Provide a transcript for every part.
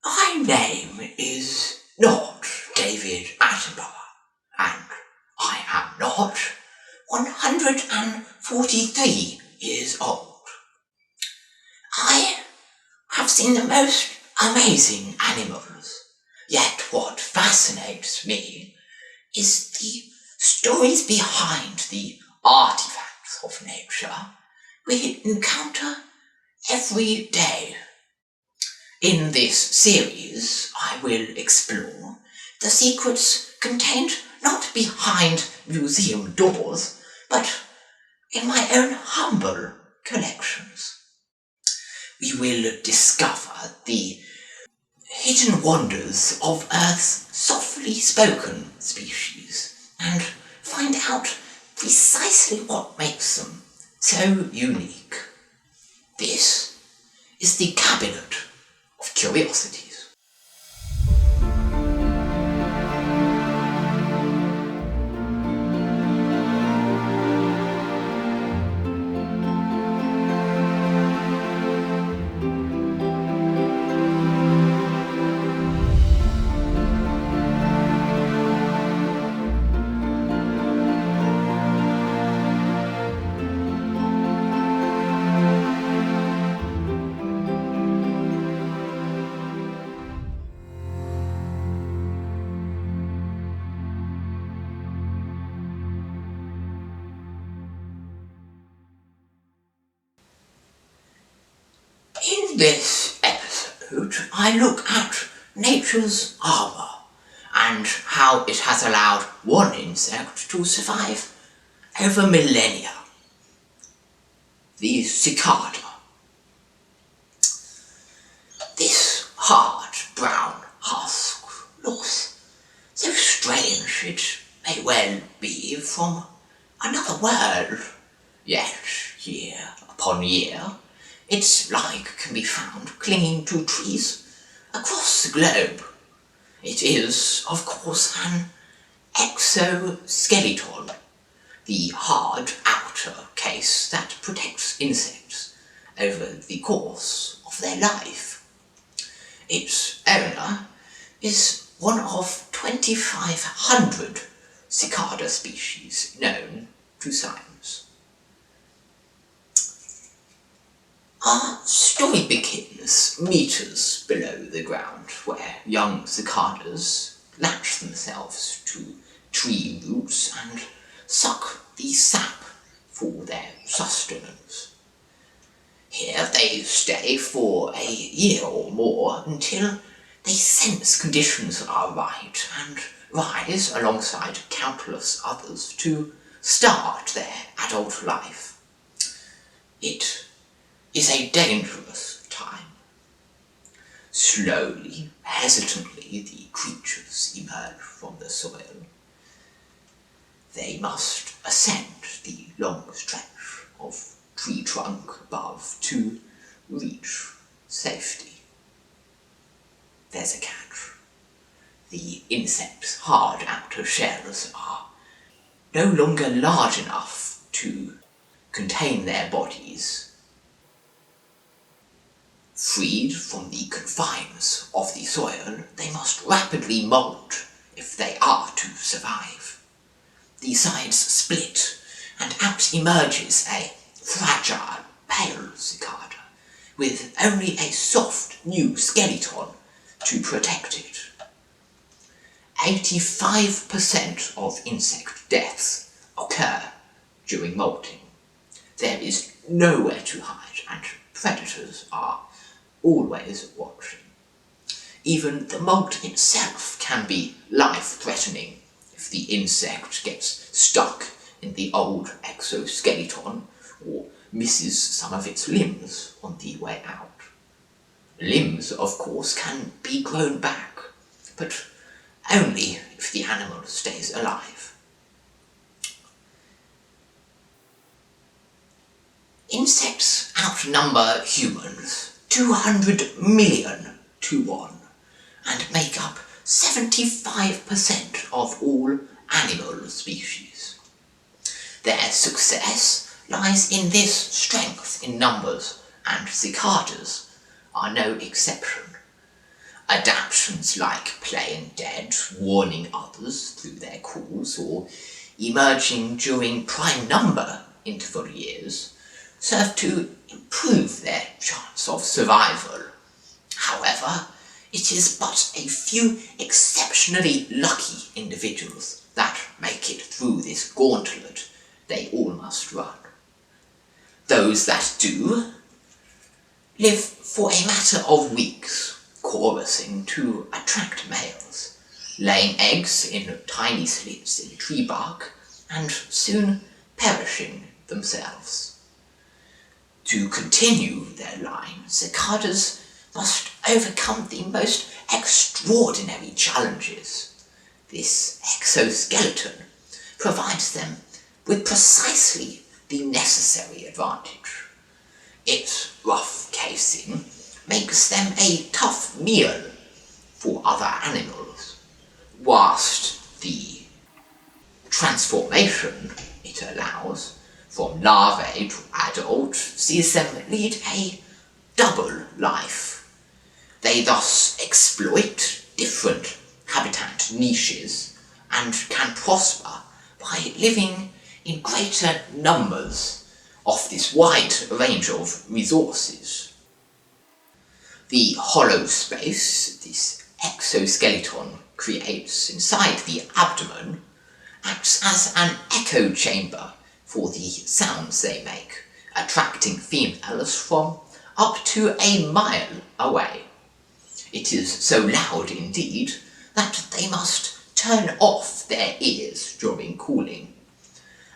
My name is not David Attenborough, and I am not 143 years old. I have seen the most amazing animals, yet what fascinates me is the stories behind the artifacts of nature we encounter every day. In this series, I will explore the secrets contained not behind museum doors, but in my own humble collections. We will discover the hidden wonders of Earth's softly spoken species and find out precisely what makes them so unique. This is the Cabinet of Curiosities. In this episode, I look at nature's armour and how it has allowed one insect to survive over millennia. The cicada. This hard brown husk looks so strange it may well be from another world, yet year upon year its like can be found clinging to trees across the globe. It is, of course, an exoskeleton, the hard outer case that protects insects over the course of their life. Its owner is one of 2,500 cicada species known to science. Our story begins meters below the ground, where young cicadas latch themselves to tree roots and suck the sap for their sustenance. Here they stay for a year or more until they sense conditions are right and rise alongside countless others to start their adult life. It is a dangerous time. Slowly, hesitantly, the creatures emerge from the soil. They must ascend the long stretch of tree trunk above to reach safety. There's a catch. The insect's hard outer shells are no longer large enough to contain their bodies. Freed from the confines of the soil, they must rapidly molt if they are to survive. The sides split, and out emerges a fragile, pale cicada, with only a soft new skeleton to protect it. 85% of insect deaths occur during molting. There is nowhere to hide, and predators are always watching. Even the molt itself can be life-threatening if the insect gets stuck in the old exoskeleton or misses some of its limbs on the way out. Limbs, of course, can be grown back, but only if the animal stays alive. Insects outnumber humans 200 million to 1 and make up 75% of all animal species. Their success lies in this strength in numbers, and cicadas are no exception. Adaptations like playing dead, warning others through their calls, or emerging during prime number interval years serve to improve their chance of survival. However, it is but a few exceptionally lucky individuals that make it through this gauntlet they all must run. Those that do live for a matter of weeks, chorusing to attract males, laying eggs in tiny slits in tree bark, and soon perishing themselves. To continue their line, cicadas must overcome the most extraordinary challenges. This exoskeleton provides them with precisely the necessary advantage. Its rough casing makes them a tough meal for other animals, whilst the transformation it allows from larvae to adult sees them lead a double life. They thus exploit different habitat niches and can prosper by living in greater numbers of this wide range of resources. The hollow space this exoskeleton creates inside the abdomen acts as an echo chamber for the sounds they make, attracting females from up to a mile away. It is so loud indeed that they must turn off their ears during cooling.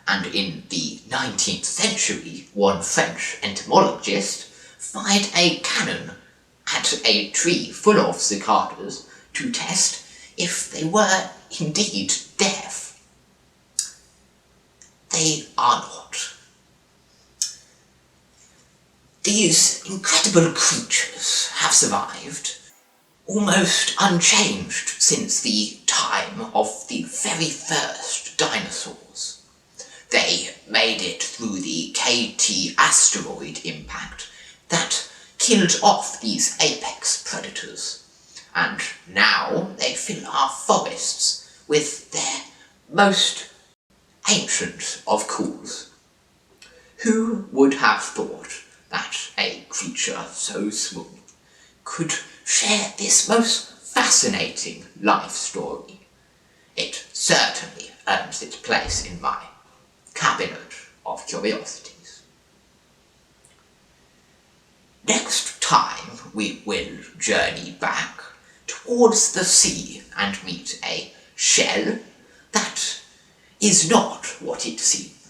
And in the 19th century, one French entomologist fired a cannon at a tree full of cicadas to test if they were indeed deaf. They are not. These incredible creatures have survived almost unchanged since the time of the very first dinosaurs. They made it through the KT asteroid impact that killed off these apex predators, and now they fill our forests with their most ancient of calls. Who would have thought that a creature so small could share this most fascinating life story? It certainly earns its place in my cabinet of curiosities. Next time we will journey back towards the sea and meet a shell that is not what it seems.